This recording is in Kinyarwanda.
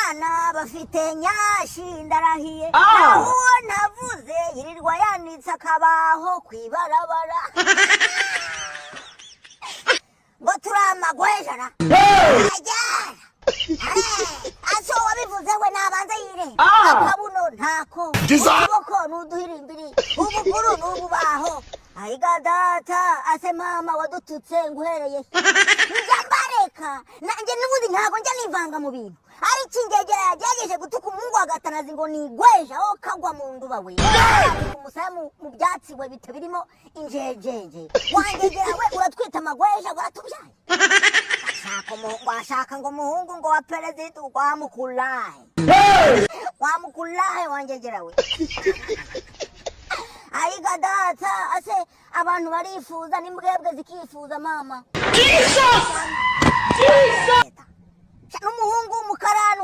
abana bafite nyashi ndarahiye naho navuze yirirwa yanitse akabaho kwibarabara ngo turamagwejana ajyana aso wabivuze we nabanza yire akabuno ntako uboko nuduhirimbiri ubukuru nububaho ayiga data ase mama wadututse nguhereye njambareka nanje nubundi ntago njya nivanga mu bintu ari kingegera yagejeje gutuka umungu agatanazi ngo nigweja aho kagwa mu nduba we umusamu mu byatsi we bite birimo injejeje wangegera we uratwita amagweja uratubyaye ashaka ngo muhungu ngo wa perezida wamukulaye wangegera we ayiga data ase abantu barifuza n'imbwebwe zikifuza mama Jesus n'umuhungu w'umukarani